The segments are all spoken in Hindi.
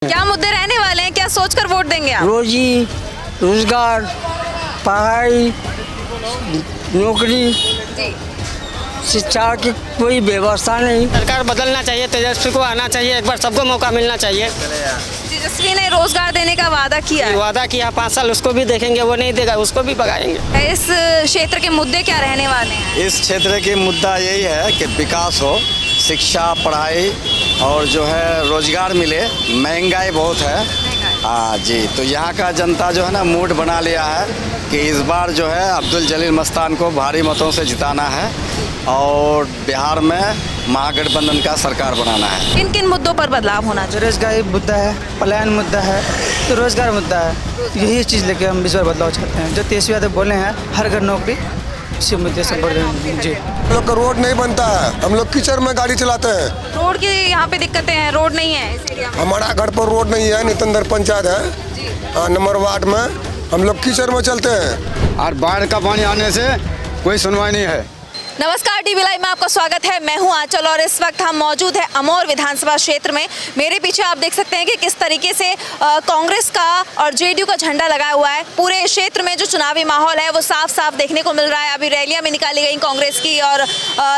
क्या मुद्दे रहने वाले हैं, क्या सोचकर वोट देंगे आप? रोजी रोजगार, पढ़ाई, नौकरी, जी शिक्षा की कोई व्यवस्था नहीं। सरकार बदलना चाहिए, तेजस्वी को आना चाहिए, एक बार सबको मौका मिलना चाहिए। तेजस्वी ने रोजगार देने का वादा किया है। वादा किया 5 साल, उसको भी देखेंगे, वो नहीं देगा उसको भी भगाएंगे। इस क्षेत्र के मुद्दे क्या रहने वाले हैं? इस क्षेत्र की मुद्दा यही है कि विकास हो, शिक्षा, पढ़ाई और जो है रोजगार मिले। महंगाई बहुत है। हाँ जी, तो यहाँ का जनता जो है ना मूड बना लिया है कि इस बार जो है अब्दुल जलील मस्तान को भारी मतों से जिताना है और बिहार में महागठबंधन का सरकार बनाना है। किन किन मुद्दों पर बदलाव होना चाहिए? बेरोजगारी मुद्दा है, पलायन मुद्दा है, तो रोजगार मुद्दा है। यही चीज़ लेके हम इस बार बदलाव चाहते हैं। जो तेजस्वी यादव बोले हैं हर घर नौकरी, इसी मुद्दे से बढ़ रहे हैं। जी, हम लोग का रोड नहीं बनता है, हम लोग कीचड़ में गाड़ी चलाते हैं। रोड की यहाँ पे दिक्कतें हैं, रोड नहीं है इस एरिया में। हमारा घर पर रोड नहीं है, नितंदर पंचायत है नंबर 8 में, हम लोग कीचड़ में चलते हैं। और बाढ़ का पानी आने से कोई सुनवाई नहीं है। नमस्कार, टीवी लाइव में आपका स्वागत है। मैं हूं आंचल और इस वक्त हम मौजूद हैं अमौर विधानसभा क्षेत्र में। मेरे पीछे आप देख सकते हैं कि किस तरीके से कांग्रेस का और जेडीयू का झंडा लगा हुआ है। पूरे क्षेत्र में जो चुनावी माहौल है वो साफ साफ देखने को मिल रहा है। अभी रैलियां भी निकाली गई कांग्रेस की और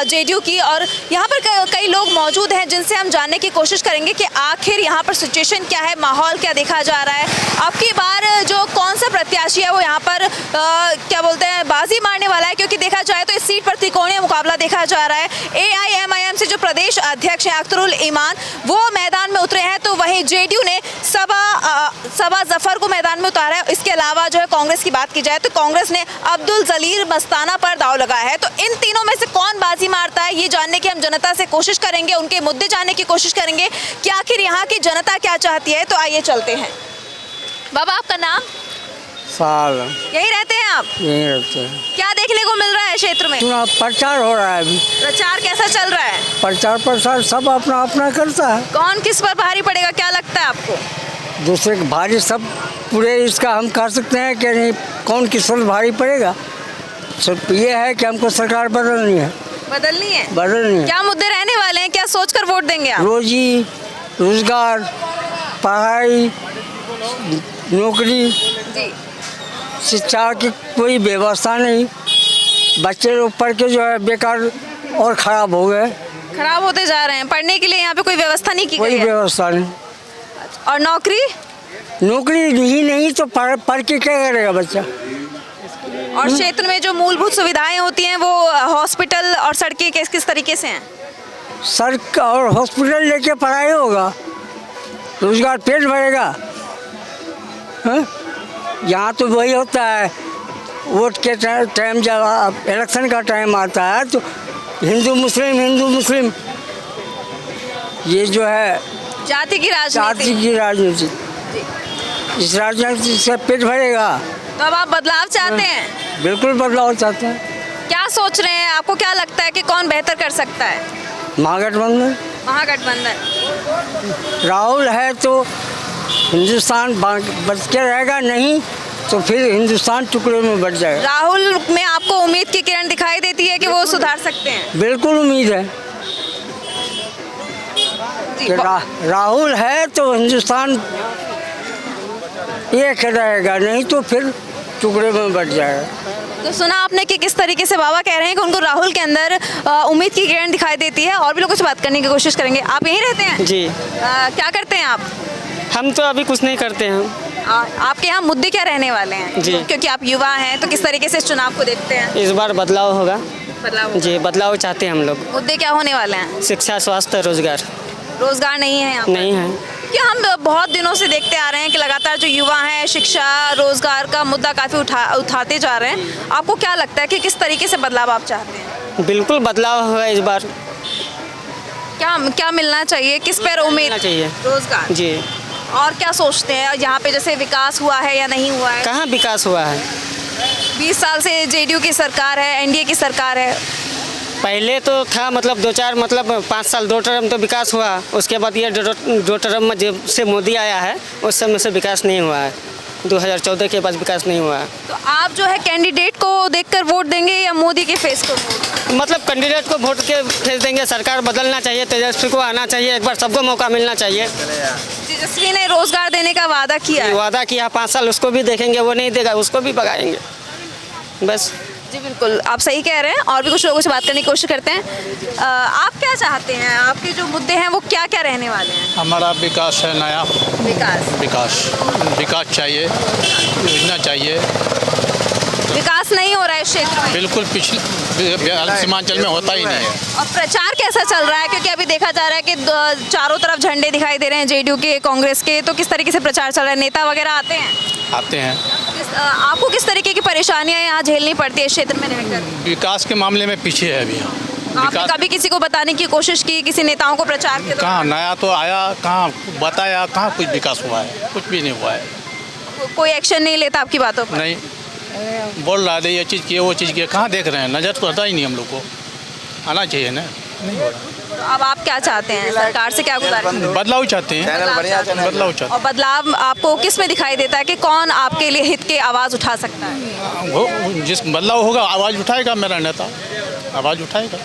जेडीयू की, और यहाँ पर कई लोग मौजूद हैं जिनसे हम जानने की कोशिश करेंगे कि आखिर यहाँ पर सिचुएशन क्या है, माहौल क्या देखा जा रहा है। अब की बार जो कौन सा प्रत्याशी है वो यहाँ पर क्या बोलते हैं बाजी मारने वाला है, क्योंकि देखा जाए तो इस सीट पर त्रिकोणीय मुकाबला देखा जा रहा है। AIMIM से जो प्रदेश अध्यक्ष हैं अख्तरुल ईमान, वो मैदान में उतरे हैं, तो वहीं जेडीयू ने सबा जफर को मैदान में उतारा है। इसके अलावा जो है कांग्रेस की बात की जाए तो कांग्रेस ने अब्दुल जलील मस्ताना पर दाव लगाया है। तो इन तीनों में से कौन बाजी मारता है ये जानने की हम जनता से कोशिश करेंगे, उनके मुद्दे जानने की कोशिश करेंगे कि आखिर यहाँ की जनता क्या चाहती है। तो आइए चलते हैं। बाबा, आपका नाम? साल यही रहते हैं आप? यहीं रहते हैं। क्या देखने को मिल रहा है क्षेत्र में? चुनाव प्रचार हो रहा है अभी। प्रचार कैसा चल रहा है? प्रचार प्रसार सब अपना अपना करता है। कौन किस पर भारी पड़ेगा, क्या लगता है आपको? दूसरे के भारी सब पूरे इसका हम कह सकते हैं कि नहीं कौन किस पर भारी पड़ेगा। सिर्फ ये है कि हमको सरकार बदलनी है। बदलनी है? बदलनी है। क्या मुद्दे रहने वाले हैं, क्या सोचकर वोट देंगे आप? रोजी रोजगार, पढ़ाई, नौकरी, जी शिक्षा की कोई व्यवस्था नहीं। बच्चे लोग पढ़ के जो है बेकार और ख़राब हो गए। खराब होते जा रहे हैं। पढ़ने के लिए यहाँ पे कोई व्यवस्था नहीं की कोई गई है। व्यवस्था नहीं। और नौकरी? नौकरी ही नहीं तो पढ़ के क्या करेगा बच्चा। और क्षेत्र में जो मूलभूत सुविधाएं होती हैं वो हॉस्पिटल और सड़कें किस तरीके से हैं? सड़क और हॉस्पिटल लेके पढ़ाई होगा, रोजगार पेट भरेगा। हाँ? यहाँ तो वही होता है, वोट के टाइम जब इलेक्शन का टाइम आता है तो हिंदू मुस्लिम ये जो है जाति की राजनीति, इस राजनीति से पेट भरेगा। तो अब आप बदलाव चाहते हैं? बिल्कुल बदलाव चाहते हैं। क्या सोच रहे हैं, आपको क्या लगता है कि कौन बेहतर कर सकता है? महागठबंधन। महागठबंधन। राहुल है तो हिंदुस्तान बच के रहेगा, नहीं तो फिर हिंदुस्तान टुकड़े में बच जाएगा। राहुल में आपको उम्मीद की किरण दिखाई देती है कि वो सुधार सकते हैं? बिल्कुल उम्मीद है जी, कि राहुल है तो हिंदुस्तान एक रहेगा, नहीं तो फिर टुकड़े में बच जाएगा। तो सुना आपने कि किस तरीके से बाबा कह रहे हैं कि उनको राहुल के अंदर उम्मीद की किरण दिखाई देती है। और भी लोग कुछ बात करने की कोशिश करेंगे। आप यहीं रहते हैं? जी, क्या करते हैं आप? हम तो अभी कुछ नहीं करते हैं। आपके यहाँ मुद्दे क्या रहने वाले हैं? जी। क्योंकि आप युवा हैं तो किस तरीके से इस चुनाव को देखते हैं? इस बार बदलाव होगा। बदलाव जी, बदलाव चाहते हैं हम लोग। मुद्दे क्या होने वाले हैं? शिक्षा, स्वास्थ्य, रोजगार। रोजगार नहीं है यहाँ पर? नहीं है। क्या हम बहुत दिनों से देखते आ रहे हैं कि लगातार जो युवा हैं शिक्षा रोजगार का मुद्दा काफ़ी उठाते जा रहे हैं। आपको क्या लगता है कि किस तरीके से बदलाव आप चाहते हैं? बिल्कुल बदलाव होगा इस बार। क्या क्या मिलना चाहिए, किस पर उम्मीद? मिलना चाहिए। रोजगार। जी। और क्या सोचते हैं यहाँ पे, जैसे विकास हुआ है या नहीं हुआ है? कहाँ विकास हुआ है? 20 साल से जेडीयू की सरकार है, एनडीए की सरकार है। पहले तो था मतलब 5 साल 2 टर्म तो विकास हुआ। उसके बाद ये 2 टर्म में जब से मोदी आया है उस समय से विकास नहीं हुआ है। 2014 के बाद विकास नहीं हुआ है। तो आप जो है कैंडिडेट को देखकर वोट देंगे या मोदी के फेस को? मतलब कैंडिडेट को वोट के भेज देंगे। सरकार बदलना चाहिए, तेजस्वी को आना चाहिए, एक बार सबको मौका मिलना चाहिए। तेजस्वी ने रोजगार देने का वादा किया है। वादा किया 5 साल, उसको भी देखेंगे, वो नहीं देगा उसको भी भगाएंगे बस। जी बिल्कुल, आप सही कह रहे हैं। और भी कुछ लोगों से बात करने की कोशिश करते हैं। आप क्या चाहते हैं, आपके जो मुद्दे हैं वो क्या क्या रहने वाले हैं? हमारा विकास है, नया विकास विकास चाहिए, योजना चाहिए। विकास नहीं हो रहा है इस क्षेत्र में। बिल्कुल पिछले सीमांचल में होता ही नहीं है। और प्रचार कैसा चल रहा है, क्योंकि अभी देखा जा रहा है कि चारों तरफ झंडे दिखाई दे रहे हैं जेडीयू के, कांग्रेस के, तो किस तरीके से प्रचार चल रहा है? नेता वगैरह आते हैं? आते हैं। आपको किस तरीके की परेशानियां यहाँ झेलनी पड़ती है इस क्षेत्र में रहकर? विकास के मामले में पीछे है अभी आपने कभी किसी को बताने की कोशिश की, किसी नेताओं को प्रचार के दौरान? कहाँ नया तो आया, कहाँ बताया, कहाँ कुछ विकास हुआ है? कुछ भी नहीं हुआ है। कोई एक्शन नहीं लेता आपकी बातों पर? नहीं, बोल रहा है ये चीज़ किए वो चीज़ किए, कहाँ देख रहे हैं? नजर तो आता ही नहीं हम लोग को, आना चाहिए ना। नहीं हो रहा। तो अब आप क्या चाहते हैं, सरकार से क्या गुजारिश? बदलाव चाहते हैं, बदलाव चाहते और बदलाव आपको किस में दिखाई देता है कि कौन आपके लिए हित की आवाज़ उठा सकता है? हैं। वो जिस बदलाव होगा आवाज़ उठाएगा, मेरा नेता आवाज़ उठाएगा।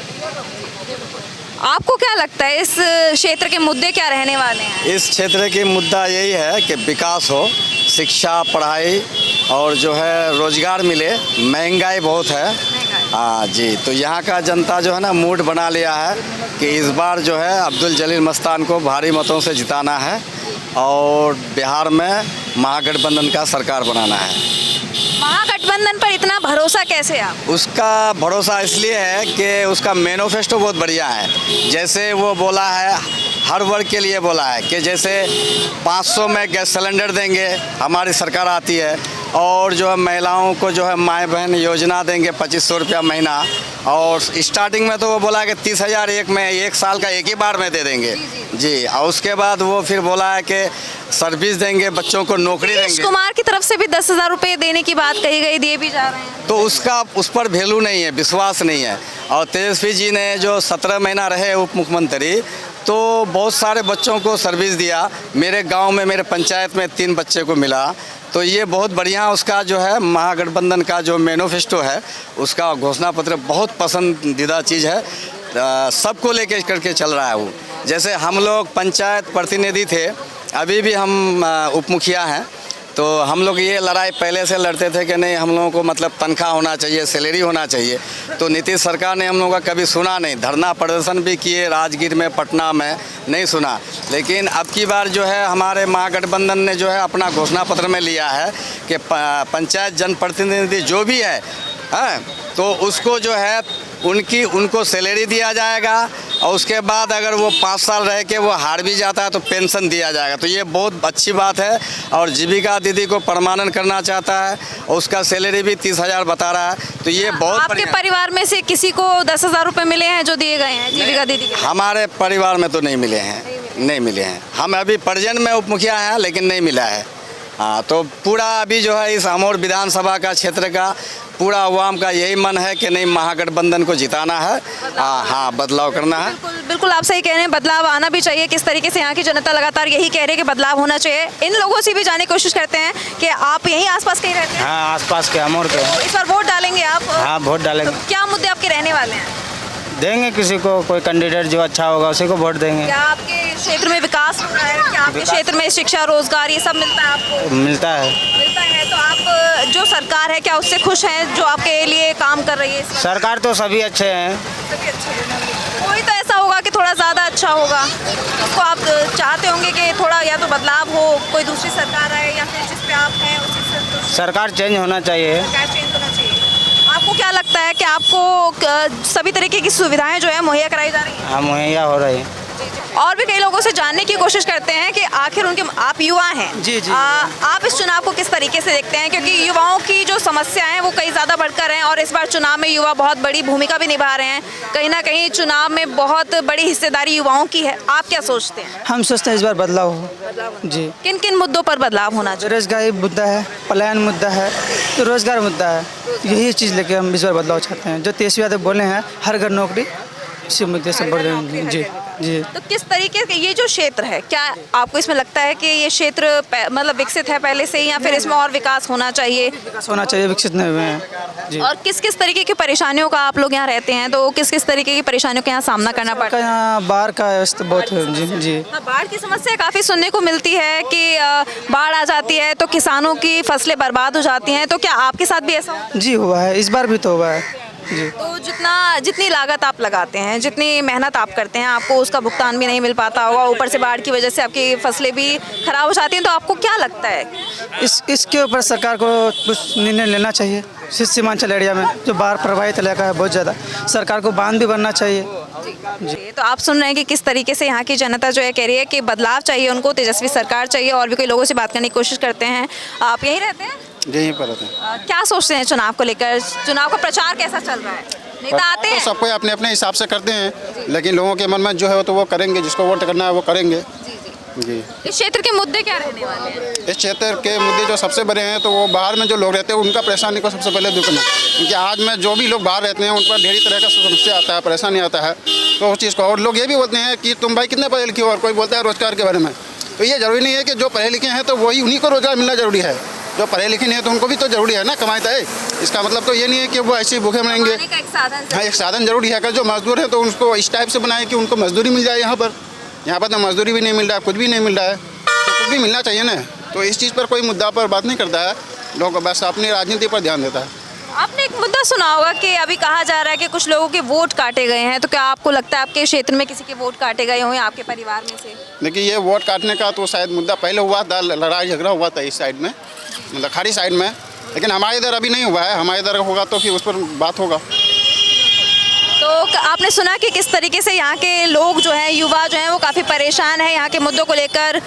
आपको क्या लगता है इस क्षेत्र के मुद्दे क्या रहने वाले हैं? इस क्षेत्र की मुद्दा यही है कि विकास हो, शिक्षा, पढ़ाई और जो है रोजगार मिले। महंगाई बहुत है। हाँ जी, तो यहाँ का जनता जो है ना मूड बना लिया है कि इस बार जो है अब्दुल जलील मस्तान को भारी मतों से जिताना है और बिहार में महागठबंधन का सरकार बनाना है। महागठबंधन पर इतना भरोसा कैसे आप? उसका भरोसा इसलिए है कि उसका मैनिफेस्टो बहुत बढ़िया है। जैसे वो बोला है, हर वर्ग के लिए बोला है कि जैसे 500 में गैस सिलेंडर देंगे, हमारी सरकार आती है, और जो है महिलाओं को जो है माए बहन योजना देंगे 2500 रुपया महीना, और स्टार्टिंग में तो वो बोला है कि 30,000 एक साल का एक ही बार में दे देंगे जी। और उसके बाद वो फिर बोला है कि सर्विस देंगे, बच्चों को नौकरी नीतीश देंगे। कुमार की तरफ से भी 10,000 रुपए देने की बात कही गई, दिए भी जा रहे हैं। तो उसका उस पर वैल्यू नहीं है, विश्वास नहीं है। और तेजस्वी जी ने जो 17 महीना रहे उप मुख्यमंत्री, तो बहुत सारे बच्चों को सर्विस दिया। मेरे गांव में, मेरे पंचायत में 3 बच्चे को मिला। तो ये बहुत बढ़िया उसका जो है महागठबंधन का जो मैनिफेस्टो है, उसका घोषणा पत्र बहुत पसंदीदा चीज़ है। सबको लेके करके चल रहा है वो। जैसे हम लोग पंचायत प्रतिनिधि थे, अभी भी हम उप मुखिया हैं, तो हम लोग ये लड़ाई पहले से लड़ते थे कि नहीं, हम लोगों को मतलब तनख्वाह होना चाहिए, सैलरी होना चाहिए। तो नीतीश सरकार ने हम लोगों का कभी सुना नहीं। धरना प्रदर्शन भी किए राजगीर में, पटना में, नहीं सुना। लेकिन अब की बार जो है हमारे महागठबंधन ने जो है अपना घोषणा पत्र में लिया है कि पंचायत जनप्रतिनिधि जो भी है, तो उसको जो है उनको सैलरी दिया जाएगा, और उसके बाद अगर वो 5 साल रह के वो हार भी जाता है तो पेंशन दिया जाएगा। तो ये बहुत अच्छी बात है। और जीविका दीदी को परमानेंट करना चाहता है, और उसका सैलरी भी 30,000 बता रहा है। तो ये बहुत आपके परिवार में से किसी को 10,000 रुपए मिले हैं जो दिए गए हैं जीविका दीदी के? हमारे परिवार में तो नहीं मिले हैं, नहीं मिले हैं। हम अभी प्रेजेंट में उप मुखिया हैं, लेकिन नहीं मिला है। हाँ, तो पूरा अभी जो है इस अमोर विधानसभा का क्षेत्र का पूरा अवाम का यही मन है कि नहीं, महागठबंधन को जिताना है। हाँ, बदलाव करना है। बिल्कुल आप सही कह रहे हैं, बदलाव आना भी चाहिए। किस तरीके से यहाँ की जनता लगातार यही कह रही है कि बदलाव होना चाहिए। इन लोगों से भी जानने की कोशिश करते हैं कि आप यहीं आसपास कहीं रहते हैं? हाँ, आसपास के अमोर के। तो इस बार वोट डालेंगे आप? हाँ, वोट डालेंगे। तो क्या मुद्दे आपके रहने वाले हैं? देंगे किसी को, कोई कैंडिडेट जो अच्छा होगा उसी को वोट देंगे। क्या आपके क्षेत्र में विकास हो रहा है? क्या आपके क्षेत्र में शिक्षा, रोजगार ये सब मिलता है आपको? मिलता है। मिलता है। तो आप जो सरकार है क्या उससे खुश हैं जो आपके लिए काम कर रही है? सरकार तो सभी अच्छे हैं। सभी अच्छे हैं। कोई तो ऐसा होगा कि थोड़ा ज़्यादा अच्छा होगा, उसको आप चाहते होंगे कि थोड़ा या तो बदलाव हो, कोई दूसरी सरकार आए, या फिर जिस पे आप हैं उसी से सरकार चेंज होना चाहिए। सरकार चेंज होना चाहिए। आपको क्या लगता है कि आपको सभी तरीके की सुविधाएं जो है मुहैया कराई जा रही हैं? हाँ, मुहैया हो रही है। और भी कई लोगों से जानने की कोशिश करते हैं कि आखिर उनके, आप युवा हैं जी, जी। आप इस चुनाव को किस तरीके से देखते हैं, क्योंकि युवाओं की जो समस्याएं हैं वो कई ज़्यादा बढ़कर हैं, और इस बार चुनाव में युवा बहुत बड़ी भूमिका भी निभा रहे हैं। कहीं ना कहीं चुनाव में बहुत बड़ी हिस्सेदारी युवाओं की है। आप क्या सोचते हैं? हम सोचते हैं इस बार बदलाव हो जी। किन किन मुद्दों पर बदलाव होना चाहिए? बेरोजगारी मुद्दा है, पलायन मुद्दा है, तो रोजगार मुद्दा है। यही चीज़ लेके हम इस बार बदलाव चाहते हैं। जो तेजस्वी यादव बोले हैं, हर घर नौकरी, इसी मुद्दे से बढ़ जी। जी। तो किस तरीके के ये जो क्षेत्र है, क्या आपको इसमें लगता है कि ये क्षेत्र मतलब विकसित है पहले से ही, या फिर इसमें और विकास होना चाहिए? विकास होना चाहिए, विकसित नहीं हुए हैं जी। और किस किस तरीके की परेशानियों का आप लोग यहाँ रहते हैं, तो किस किस तरीके की परेशानियों का यहाँ सामना करना पड़ता का है? यहाँ बाढ़ का व्यवस्था बहुत है जी जी। हाँ, बाढ़ की समस्या काफ़ी सुनने को मिलती है कि बाढ़ आ जाती है तो किसानों की फसलें बर्बाद हो जाती हैं, तो क्या आपके साथ भी ऐसा हुआ? जी हुआ है, इस बार भी तो हुआ है जी। तो जितनी लागत आप लगाते हैं, जितनी मेहनत आप करते हैं, आपको उसका भुगतान भी नहीं मिल पाता होगा, ऊपर से बाढ़ की वजह से आपकी फसलें भी खराब हो जाती हैं, तो आपको क्या लगता है? इसके ऊपर सरकार को कुछ निर्णय लेना चाहिए। सीमांचल एरिया में जो बाढ़ प्रभावित इलाका है बहुत ज़्यादा, सरकार को बांध भी बनना चाहिए। जी, तो आप सुन रहे हैं कि किस तरीके से यहाँ की जनता जो है कह रही है कि बदलाव चाहिए उनको, तेजस्वी सरकार चाहिए। और भी कोई लोगों से बात करने की कोशिश करते हैं। आप यहीं रहते हैं? यहीं पर रहते हैं। क्या सोचते हैं चुनाव को लेकर? चुनाव का प्रचार कैसा चल रहा है? नेता आते हैं? तो सबको अपने अपने हिसाब से करते हैं, लेकिन लोगों के मन में जो है तो वो करेंगे, जिसको वोट करना है वो करेंगे जी। इस क्षेत्र के मुद्दे क्या रहने वाले हैं? इस क्षेत्र के मुद्दे जो सबसे बड़े हैं तो वो बाहर में जो लोग रहते हैं उनका परेशानी को सबसे पहले दूर करना, क्योंकि आज में जो भी लोग बाहर रहते हैं उन पर ढेरी तरह का समस्या आता है, परेशानी आता है। तो उस चीज़ को, और लोग ये भी बोलते हैं कि तुम भाई कितने पढ़े लिखे हो, और कोई बोलता है रोजगार के बारे में। तो ये जरूरी नहीं है कि जो पढ़े लिखे हैं तो वही उन्हीं को रोजगार मिलना जरूरी है, जो पढ़े लिखे नहीं है तो उनको भी तो जरूरी है ना, कमाता है। इसका मतलब तो ये नहीं है कि वो ऐसे ही भूखे मरेंगे। कमाने का एक साधन हाँ, एक साधन जरूरी है। अगर जो मजदूर है तो उनको इस टाइप से बनाए कि उनको मजदूरी मिल जाए। यहाँ पर तो मजदूरी भी नहीं मिल रहा है, कुछ भी नहीं मिल रहा है, तो कुछ भी मिलना चाहिए ना। तो इस चीज़ पर कोई मुद्दा पर बात नहीं करता है, लोग बस अपनी राजनीति पर ध्यान देता है। आपने एक मुद्दा सुना होगा कि अभी कहा जा रहा है कि कुछ लोगों के वोट काटे गए हैं, तो क्या आपको लगता है आपके क्षेत्र में किसी के वोट काटे गए हों आपके परिवार में से? देखिए, ये वोट काटने का तो शायद मुद्दा पहले हुआ था, लड़ाई झगड़ा हुआ था इस साइड में, मतलब खाड़ी साइड में, लेकिन हमारे इधर अभी नहीं हुआ है। हमारे इधर होगा तो फिर उस पर बात होगा। तो आपने सुना कि किस तरीके से यहाँ के लोग जो हैं, युवा जो हैं, वो काफ़ी परेशान है यहाँ के मुद्दों को लेकर।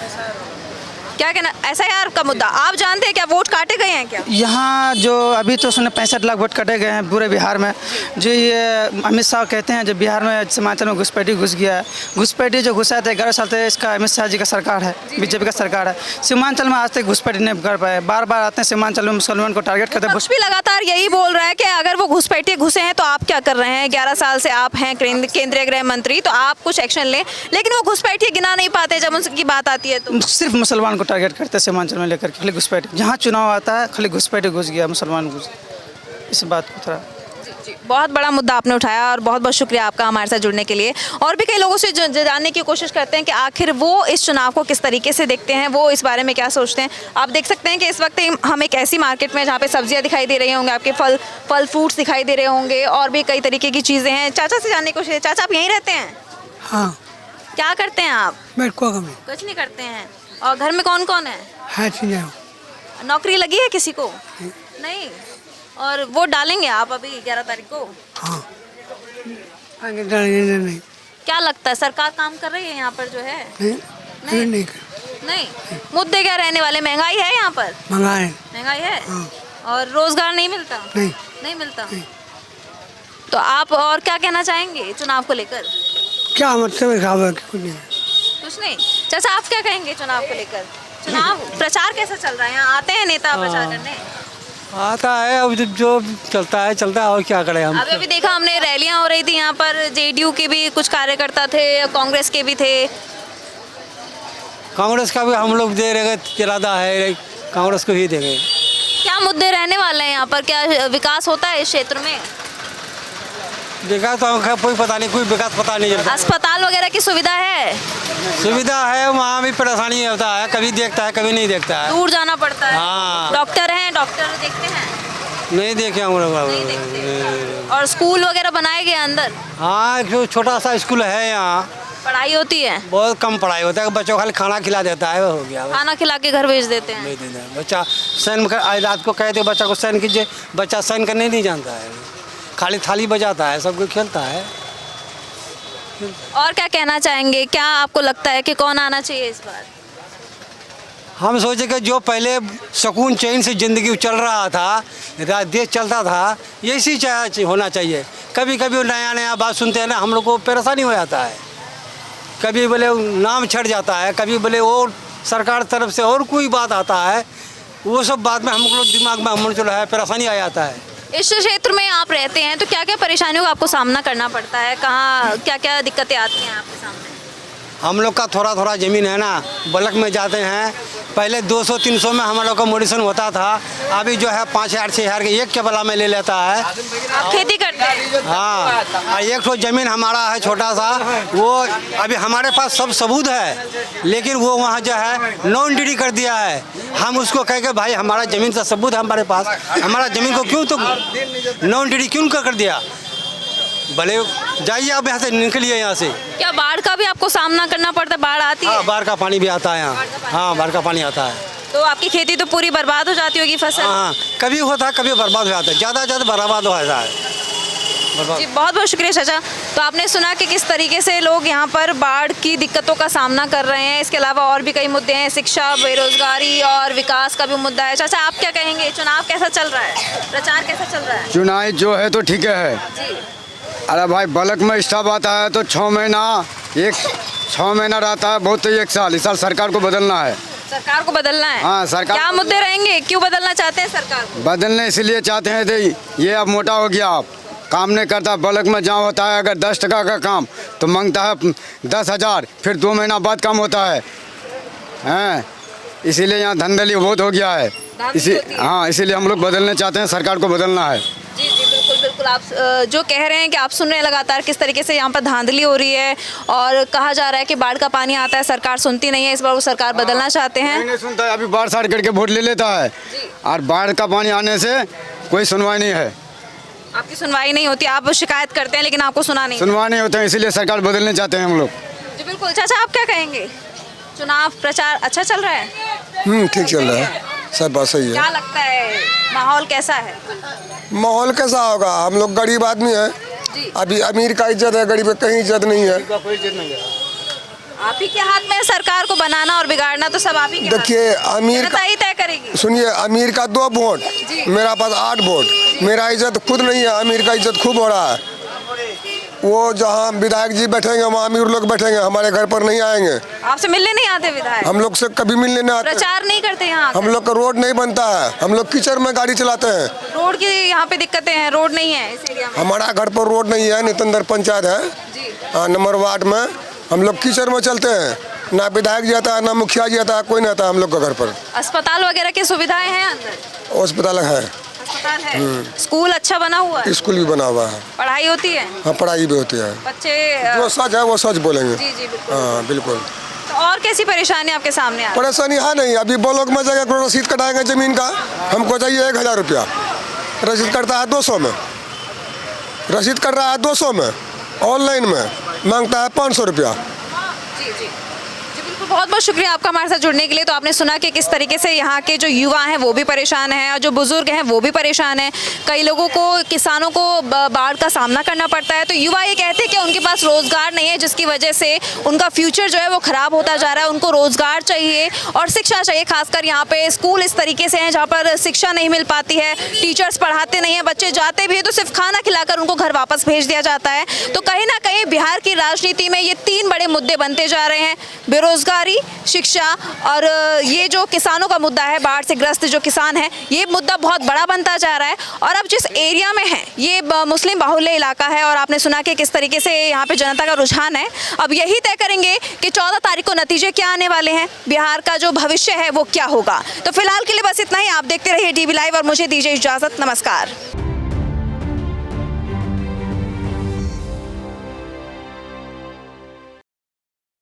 क्या कहना, SIR का मुद्दा आप जानते हैं क्या? वोट काटे गए हैं क्या यहाँ? जो अभी तो सुने 65 लाख वोट कटे गए हैं पूरे बिहार में। जो ये अमित शाह कहते हैं, जब बिहार में सीमांचल में घुसपैठी घुस गया है, घुसपैठी जो घुसा था 11 साल से, इसका अमित शाह जी का सरकार है, बीजेपी का सरकार है। सीमांचल में आज तक घुसपैठी नहीं कर पाए, बार बार आते हैं सीमांचल में, मुसलमान को टारगेट करते हैं। भी लगातार यही बोल रहा है कि अगर वो घुसपैठी घुसे हैं तो आप क्या कर रहे हैं? 11 साल से आप हैं केंद्रीय गृह मंत्री, तो आप कुछ एक्शन लें, लेकिन वो घुसपैठी गिना नहीं पाते जब उनकी बात आती है तो। सिर्फ मुसलमान को टारगेट करते हैं सीमांचल में लेकर के, खाली घुसपैठी। जहाँ चुनाव आता है खाली घुसपैठी घुस गया, मुसलमान घुस। इस बात को थोड़ा बहुत बड़ा मुद्दा आपने उठाया और बहुत बहुत शुक्रिया आपका हमारे साथ जुड़ने के लिए। और भी कई लोगों से जानने की कोशिश करते हैं कि आखिर वो इस चुनाव को किस तरीके से देखते हैं, वो इस बारे में क्या सोचते हैं। आप देख सकते हैं कि इस वक्त हम एक ऐसी मार्केट में जहाँ पे सब्जियाँ दिखाई दे रही होंगे, आपके फल फ्रूट्स दिखाई दे रहे होंगे, और भी कई तरीके की चीज़ें हैं। चाचा से जानने की कोशिश। चाचा, आप यहीं रहते हैं? हाँ। क्या करते हैं आप? मेरे को कम कुछ नहीं करते हैं। और घर में कौन कौन है? है नौकरी लगी है किसी को? नहीं। और वोट डालेंगे आप अभी 11 तारीख को? हाँ। आगे डालेंगे नहीं। क्या लगता है सरकार काम कर रही है यहाँ पर जो है? नहीं नहीं नहीं। मुद्दे क्या रहने वाले? महंगाई है यहाँ पर? महंगाई है। और रोजगार नहीं मिलता? नहीं मिलता। तो आप और क्या कहना चाहेंगे चुनाव को लेकर? क्या मतलब कुछ नहीं। चाचा, आप क्या कहेंगे चुनाव को लेकर? चुनाव प्रचार कैसा चल रहा है? यहाँ आते हैं नेता प्रचार करने? आता है, अब जो चलता है और क्या करें हम। अभी देखा हमने, रैलियां हो रही थी यहाँ पर, JDU के भी कुछ कार्यकर्ता थे, कांग्रेस के भी थे। कांग्रेस का भी हम लोग दे रहे, इरादा है कांग्रेस को ही देंगे। क्या मुद्दे रहने वाले हैं यहाँ पर? क्या विकास होता है इस क्षेत्र में? विकास तो कोई पता नहीं, कोई विकास पता नहीं चलता। अस्पताल वगैरह की सुविधा है? सुविधा है, वहाँ भी परेशानी होता है, कभी देखता है कभी नहीं देखता है, दूर जाना पड़ता है। हाँ। डॉक्टर हैं? डॉक्टर देखते हैं? नहीं देखे हम लोग। नहीं देखते। और स्कूल वगैरह बनाए गए अंदर? हाँ, एक छोटा सा स्कूल है यहाँ। पढ़ाई होती है? बहुत कम पढ़ाई होता है, बच्चों को खाली खाना खिला देता है, हो गया। खाना खिला के घर भेज देते हैं? बच्चा सैन रात को कहते बच्चा को सैन कीजिए, बच्चा सैन करने नहीं जानता है, खाली थाली बजाता है, सब कुछ खेलता है। और क्या कहना चाहेंगे? क्या आपको लगता है कि कौन आना चाहिए इस बार? हम सोचे कि जो पहले सुकून चैन से ज़िंदगी चल रहा था, देश चलता था, यही होना चाहिए। कभी कभी नया नया बात सुनते हैं ना, हम लोग को परेशानी हो जाता है। कभी बोले नाम छट जाता है, कभी बोले और सरकार तरफ से और कोई बात आता है, वो सब बात में हम लोग दिमाग में हम जो है परेशानी आ जाता है। इस क्षेत्र में आप रहते हैं तो क्या क्या परेशानियों का आपको सामना करना पड़ता है? कहाँ क्या क्या दिक्कतें आती हैं आपके सामने? हम लोग का थोड़ा थोड़ा ज़मीन है ना, बल्क में जाते हैं। पहले 200-300 में हम लोग का मोडिशन होता था, अभी जो है 5,000-6,000 के एक के बला में ले लेता है। आप खेती करते हैं? हाँ, और एक ठो ज़मीन हमारा है छोटा सा, वो अभी हमारे पास सब सबूत है, लेकिन वो वहाँ जो है नॉन डीडी कर दिया है। हम उसको कह के भाई हमारा ज़मीन का सबूत है हमारे पास, हमारा ज़मीन को क्यों तो नॉन डीडी क्यों कर दिया? भले जाइए आप यहाँ से, निकलिए यहाँ से। क्या बाढ़ का भी आपको सामना करना पड़ता है? बाढ़ आती है? हाँ, बाढ़ का पानी भी आता है यहाँ। हाँ, बाढ़ का पानी आता है। तो आपकी खेती तो पूरी बर्बाद हो जाती होगी फसल? हाँ, कभी होता है, कभी बर्बाद हो जाता है, ज़्यादा बर्बाद हो जाता है। जी, बहुत बहुत शुक्रिया चाचा। तो आपने सुना कि किस तरीके से लोग यहाँ पर बाढ़ की दिक्कतों का सामना कर रहे हैं। इसके अलावा और भी कई मुद्दे हैं, शिक्षा, बेरोजगारी और विकास का भी मुद्दा है। चाचा, आप क्या कहेंगे? चुनाव कैसा चल रहा है? प्रचार कैसा चल रहा है? चुनाव जो है तो ठीक है। जी, अरे भाई, बल्क में स्टाफ आता है तो 6 महीना रहता है, बहुत तो 1 साल। इस साल सरकार को बदलना है। सरकार को बदलना है? हाँ, सरकार क्या मुद्दे रहेंगे? क्यों बदलना चाहते हैं सरकार को? बदलने इसलिए चाहते हैं थे, ये अब मोटा हो गया, आप काम नहीं करता। बल्क में जहाँ होता है अगर 10 टका का काम तो मांगता है 10,000, फिर 2 महीना बाद काम होता है। हैं, इसीलिए यहाँ धंधली बहुत हो गया है। हाँ, इसीलिए हम लोग बदलना चाहते हैं, सरकार को बदलना है। जी जी, बिल्कुल बिल्कुल। आप जो कह रहे हैं कि आप सुन रहे हैं लगातार किस तरीके से यहाँ पर धांधली हो रही है और कहा जा रहा है कि बाढ़ का पानी आता है, सरकार सुनती नहीं है, इस बार वो सरकार बदलना चाहते हैं। नहीं सुनता है, अभी बाढ़ साढ़ करके वोट ले लेता है, और बाढ़ का पानी आने से कोई सुनवाई नहीं है। आपकी सुनवाई नहीं होती, आप शिकायत करते हैं लेकिन आपको सुनवाई नहीं होता है, इसीलिए सरकार बदलने चाहते हैं हम लोग। जी बिल्कुल। चाचा, आप क्या कहेंगे? चुनाव प्रचार अच्छा चल रहा है? ठीक चल रहा है, सब बात सही है। क्या लगता है माहौल कैसा है? माहौल कैसा होगा? हम लोग गरीब आदमी हैं, अभी अमीर का इज्जत है, गरीब का कहीं इज्जत नहीं है। आप ही के हाथ में है सरकार को बनाना और बिगाड़ना, तो सब आप ही के हाथ में। देखिए, अमीर जनता ही तय करेगी। सुनिए, अमीर का 2 वोट, मेरा पास 8 वोट। मेरा इज्जत खुद नहीं है, अमीर का इज्जत खूब हो रहा है। वो जहाँ विधायक जी बैठेंगे वहाँ अमीर लोग बैठेंगे, हमारे घर पर नहीं आएंगे। आपसे मिलने नहीं आते विधायक? हम लोग से कभी मिलने नहीं आते। प्रचार नहीं करते यहाँ? हम लोग का रोड नहीं बनता है, हम लोग कीचड़ में गाड़ी चलाते हैं। रोड की यहाँ पे दिक्कतें हैं, रोड नहीं है इस एरिया में? हमारा घर पर रोड नहीं है, नितंदर पंचायत है नंबर वार्ड में। हम लोग कीचड़ में चलते हैं, ना विधायक जी आता है, ना मुखिया जी आता है, कोई नहीं आता हम लोग का घर पर। अस्पताल वगैरह की सुविधाएं हैं अंदर? अस्पताल है, अस्पताल है। स्कूल अच्छा बना हुआ है? स्कूल भी बना हुआ है। पढ़ाई होती है? हाँ, पढ़ाई भी होती है। बच्चे जो सच है वो सच बोलेंगे। जी जी बिल्कुल। हाँ बिल्कुल। तो और कैसी परेशानी आपके सामने आ रही है? परेशानी है नहीं, अभी ब्लॉक में जगह को रसीद कटाएंगे ज़मीन का, हमको चाहिए 1,000 रुपया, रसीद करता है 200 में, रसीद कर रहा है 200 में, ऑनलाइन में मांगता है 500 रुपया। जी जी जी बिल्कुल। बहुत बहुत शुक्रिया आपका हमारे साथ जुड़ने के लिए। तो आपने सुना कि किस तरीके से यहाँ के जो युवा हैं वो भी परेशान हैं और जो बुजुर्ग हैं वो भी परेशान हैं। कई लोगों को, किसानों को बाढ़ का सामना करना पड़ता है। तो युवा ये कहते हैं कि उनके पास रोज़गार नहीं है, जिसकी वजह से उनका फ्यूचर जो है वो ख़राब होता जा रहा है। उनको रोज़गार चाहिए और शिक्षा चाहिए। खासकर यहाँ पे स्कूल इस तरीके से हैं जहाँ पर शिक्षा नहीं मिल पाती है, टीचर्स पढ़ाते नहीं हैं, बच्चे जाते भी हैं तो सिर्फ खाना खिलाकर उनको घर वापस भेज दिया जाता है। तो कहीं ना कहीं बिहार की राजनीति में ये 3 बड़े मुद्दे बनते जा रहे हैं: बेरोजगारी, शिक्षा और ये जो किसानों का मुद्दा है, बाढ़ से ग्रस्त जो किसान हैं, ये मुद्दा बहुत बड़ा बनता जा रहा है। और अब जिस एरिया में है ये मुस्लिम बाहुल्य इलाका है और आपने सुना कि किस तरीके से यहाँ पे जनता का रुझान है। अब यही तय करेंगे कि 14 तारीख को नतीजे क्या आने वाले हैं, बिहार का जो भविष्य है वो क्या होगा। तो फिलहाल के लिए बस इतना ही। आप देखते रहिए DB लाइव और मुझे दीजिए इजाज़त। नमस्कार।